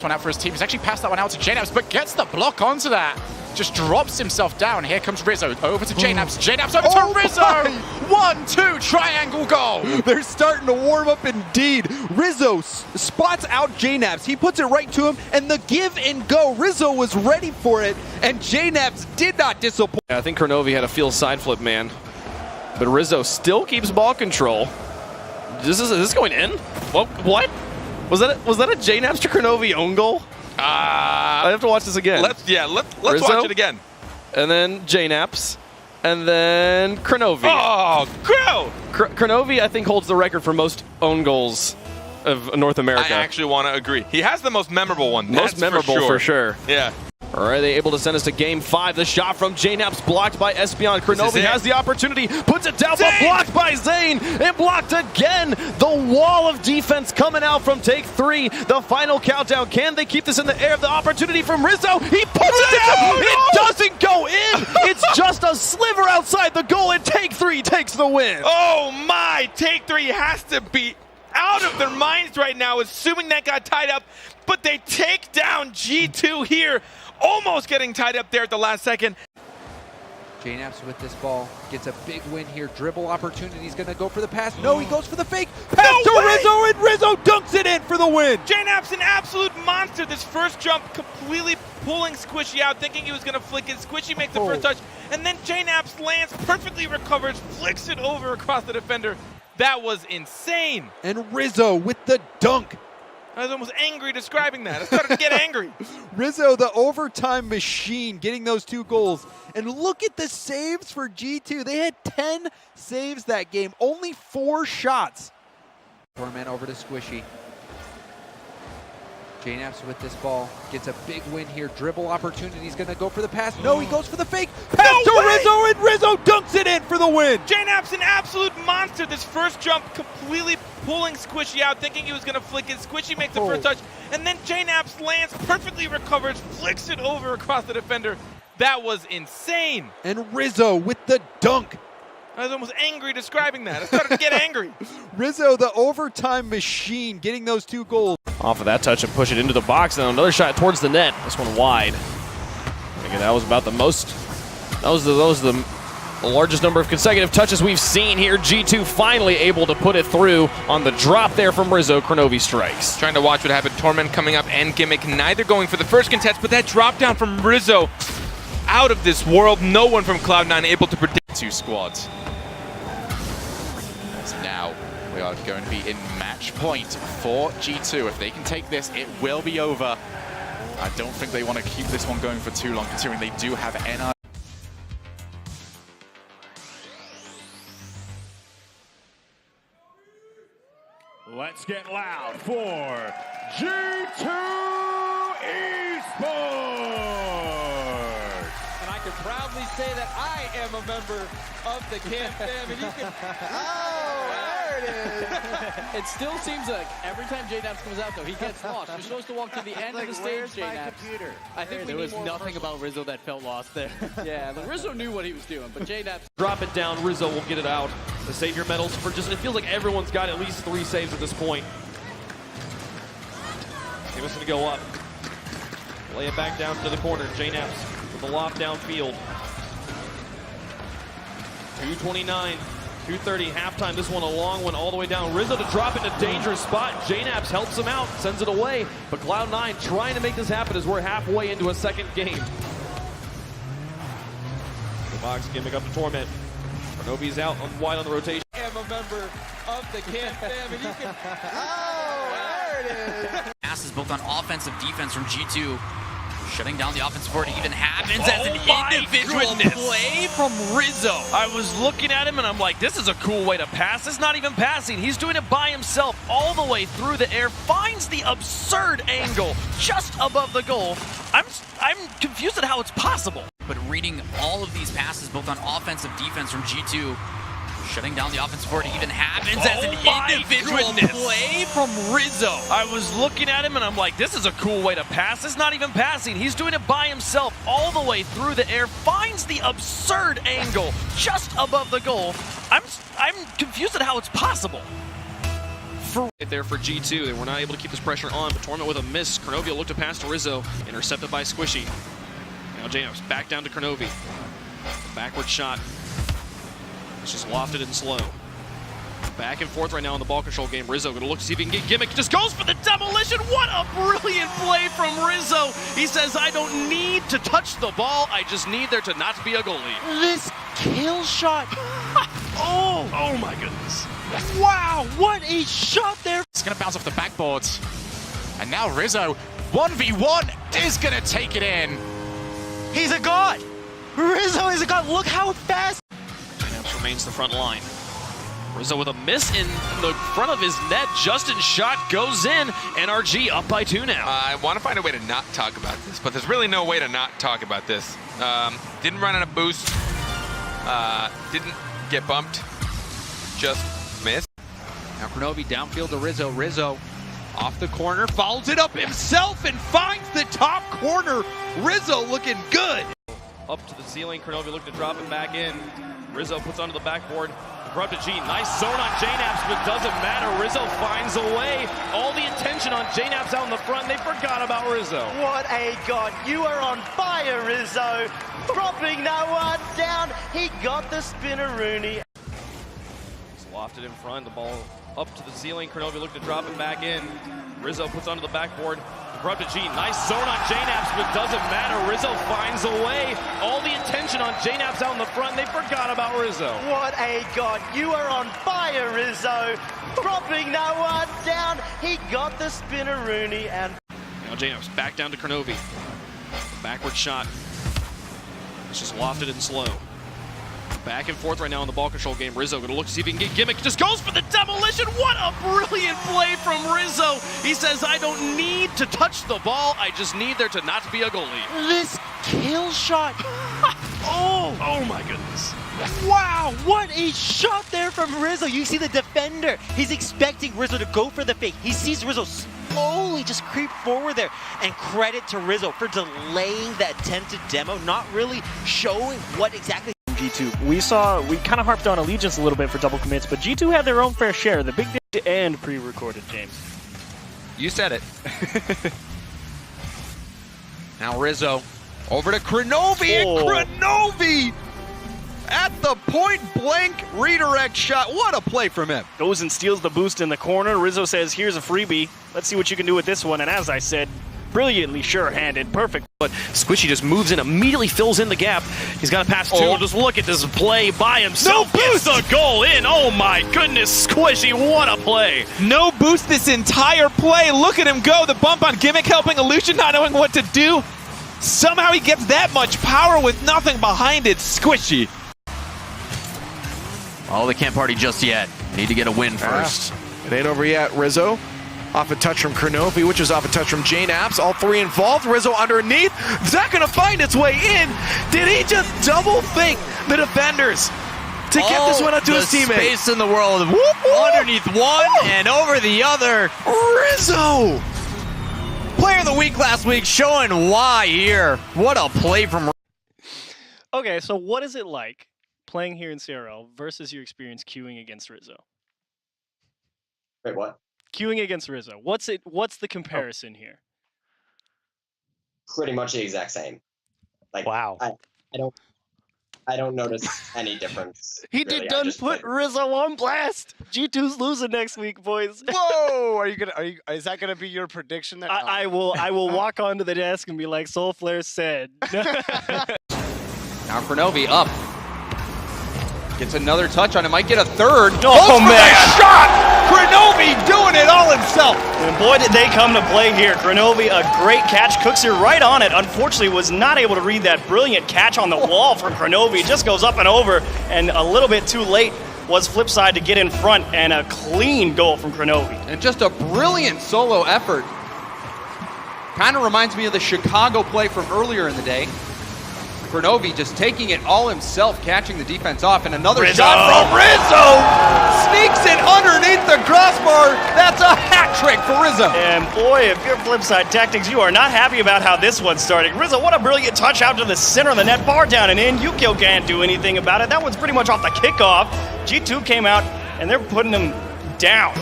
one out for his team. He's actually passed that one out to JNaps, but gets the block onto that. Just drops himself down. Here comes Rizzo over to JNaps. JNaps over to Rizzo. 1-2 triangle goal. They're starting to warm up indeed. Rizzo spots out JNaps. He puts it right to him, and the give and go. Rizzo was ready for it, and JNaps did not disappoint. I think Kronovi had a field side flip, man. But Rizzo still keeps ball control. Is this going in? What? Was that a JNaps to Kronovi own goal? I have to watch this again. Let's watch it again. And then JNaps. And then Kronovi. Oh, go! Kronovi, I think, holds the record for most own goals of North America. I actually want to agree. He has the most memorable one. Most memorable for sure. Yeah. Are they able to send us to game 5? The shot from JNaps blocked by Espion. Kronovi has the opportunity, puts it down, but blocked by Zane, and blocked again. The wall of defense coming out from take 3. The final countdown. Can they keep this in the air? The opportunity from Rizzo. He puts it down. It doesn't go in. It's just a sliver outside the goal, and take 3 takes the win. Oh my! Take 3 has to be out of their minds right now, assuming that got tied up. But they take down G2 here. Almost getting tied up there at the last second. JNaps with this ball gets a big win here. Dribble opportunity. He's going to go for the pass. No, he goes for the fake. Pass to Rizzo, and Rizzo dunks it in for the win. JNaps an absolute monster. This first jump completely pulling Squishy out, thinking he was going to flick it. Squishy makes the first touch, and then JNaps lands, perfectly recovers, flicks it over across the defender. That was insane. And Rizzo with the dunk. I was almost angry describing that. I started to get angry. Rizzo, the overtime machine, getting those 2 goals. And look at the saves for G2. They had 10 saves that game, only 4 shots. Torment over to Squishy. JNaps with this ball gets a big win here. Dribble opportunity. He's going to go for the pass. No, he goes for the fake. Pass to Rizzo, and Rizzo dunks it in for the win. JNaps an absolute monster. This first jump completely pulling Squishy out, thinking he was going to flick it. Squishy makes the first touch, and then JNaps lands, perfectly recovers, flicks it over across the defender. That was insane. And Rizzo with the dunk. I was almost angry describing that. I started to get angry. Rizzo, the overtime machine, getting those 2 goals. Off of that touch and push it into the box. Now another shot towards the net. This one wide. I think that was about the most. That was the largest number of consecutive touches we've seen here. G2 finally able to put it through on the drop there from Rizzo. Kronovi strikes. Trying to watch what happened. Torment coming up and Gimmick neither going for the first contest, but that drop down from Rizzo out of this world. No one from Cloud9 able to predict. 2 squads. So now we are going to be in match point for G2. If they can take this, it will be over. I don't think they want to keep this one going for too long, considering they do have NR. Let's get loud for G2 Esports! And I can proudly say that I am a member of the Camp Fam, and you can... Oh, there it is! It still seems like every time JNaps comes out, though, he gets lost. You're supposed to walk to the end of the stage, JNaps. I think there was nothing about Rizzo that felt lost there. Yeah, Rizzo knew what he was doing, but JNaps... Drop it down, Rizzo will get it out. The save your medals for just, it feels like everyone's got at least 3 saves at this point. He was gonna go up. Lay it back down to the corner. JNaps with the loft downfield. 2:29, 2:30, halftime. This one a long one all the way down. Rizzo to drop it in a dangerous spot. JNaps helps him out, sends it away. But Cloud9 trying to make this happen as we're halfway into a second game. The box Gimmick up to Torment. Kronovi's out wide on the rotation. I am a member of the Camp Fam, and you can... Oh, there it is! Passes both on offensive defense from G2. Shutting down the offense before it even happens as an individual play from Rizzo. I was looking at him and I'm like, this is a cool way to pass. It's not even passing. He's doing it by himself all the way through the air. Finds the absurd angle just above the goal. I'm confused at how it's possible. But reading all of these passes both on offensive defense from G2. Shutting down the offense before it even happens as an individual play from Rizzo. I was looking at him and I'm like, this is a cool way to pass. It's not even passing. He's doing it by himself all the way through the air. Finds the absurd angle just above the goal. I'm confused at how it's possible. for G2. They were not able to keep this pressure on, but Torment with a miss. Cronovia looked to pass to Rizzo, intercepted by Squishy. Now JNap's back down to Cronovia. Backward shot. It's just lofted and slow. Back and forth right now in the ball control game. Rizzo gonna look to see if he can get Gimmick. Just goes for the demolition. What a brilliant play from Rizzo. He says, I don't need to touch the ball. I just need there to not be a goalie. This kill shot. Oh my goodness. Wow, what a shot there. It's going to bounce off the backboards. And now Rizzo, 1v1, is going to take it in. He's a god. Rizzo is a god. Look how fast. JNap's remains the front line. Rizzo with a miss in the front of his net. Justin's shot goes in. NRG up by 2 now. I want to find a way to not talk about this, but there's really no way to not talk about this. Didn't run on a boost. Didn't get bumped. Just missed. Now Cronovia downfield to Rizzo. Rizzo off the corner, follows it up himself and finds the top corner. Rizzo looking good. Up to the ceiling. Cronovia looking to drop it back in. Rizzo puts onto the backboard. Up to G. Nice zone on JNap's, but doesn't matter. Rizzo finds a way. All the attention on JNap's out in the front. They forgot about Rizzo. What a god. You are on fire, Rizzo. Dropping that one down. He got the spinneroonie. It's lofted in front. The ball up to the ceiling. Cronovia looking to drop it back in. Rizzo puts onto the backboard. Up to G. Nice zone on JNap's, but doesn't matter. Rizzo finds a way. All the attention on JNap's out in the front. They forgot about Rizzo. What a god. You are on fire, Rizzo. Dropping that one down. He got the spinneroonie and now JNap's back down to Cronovia. Backward shot. It's just lofted and slow. Back and forth right now in the ball control game. Rizzo gonna look to see if he can get Gimmick. Just goes for the demolition. What a brilliant play from Rizzo. He says, I don't need to touch the ball. I just need there to not be a goalie. this kill shot. Oh my goodness. Wow, what a shot there from Rizzo. You see the defender. He's expecting Rizzo to go for the fake. He sees Rizzo slowly just creep forward there. And credit to Rizzo for delaying the attempted demo, not really showing what exactly. G2. We kind of harped on Allegiance a little bit for double commits, but G2 had their own fair share. The big and pre-recorded, James. You said it. Now Rizzo over to Cronovia. Oh. Cronovia at the point blank redirect shot. What a play from him. Goes and steals the boost in the corner. Rizzo says, here's a freebie. Let's see what you can do with this one. And as I said, brilliantly sure-handed, perfect. But Squishy just moves in, immediately fills in the gap. He's got to pass two. Just look at this play by himself. No boost! Gets the goal in. Oh my goodness, Squishy, what a play. No boost this entire play. Look at him go. The bump on Gimmick helping Illusion not knowing what to do. Somehow he gets that much power with nothing behind it. Squishy. Oh, they can't party just yet. Need to get a win first. It ain't over yet. Rizzo off a touch from Cronovia, which is off a touch from JNap's. All three involved. Rizzo underneath. Is that going to find its way in? Did he just double think the defenders to get this one out to his teammate? Space in the world. Whoop, whoop. Underneath one and over the other. Rizzo! Player of the week last week, showing why here. What a play from. Okay, so what is it like playing here in CRL versus your experience queuing against Rizzo? Wait, what? Queuing against Rizzo. What's the comparison here? Pretty much the exact same. Like, Wow. I don't notice any difference. He really. did done put Rizzo on blast. G2's losing next week, boys. Whoa! Is that gonna be your prediction? That I will walk onto the desk and be like Soulflare said. Now Cronovia up. Gets another touch on it. Might get a third. Oh man! Shot! Cronovia doing it all himself. And boy, did they come to play here. Cronovia, a great catch. Cooks her right on it. Unfortunately, was not able to read that brilliant catch on the wall for Cronovia. Just goes up and over, and a little bit too late was Flipside to get in front, and a clean goal from Cronovia. And just a brilliant solo effort. Kind of reminds me of the Chicago play from earlier in the day. Cronovia just taking it all himself, catching the defense off, and another Rizzo. shot from Rizzo! Sneaks it underneath the crossbar. That's a hat trick for Rizzo. And boy, if you're Flipside Tactics, you are not happy about how this one's starting. Rizzo, what a brilliant touch out to the center of the net, bar down and in. Yukio can't do anything about it. That one's pretty much off the kickoff. G2 came out, and they're putting him down.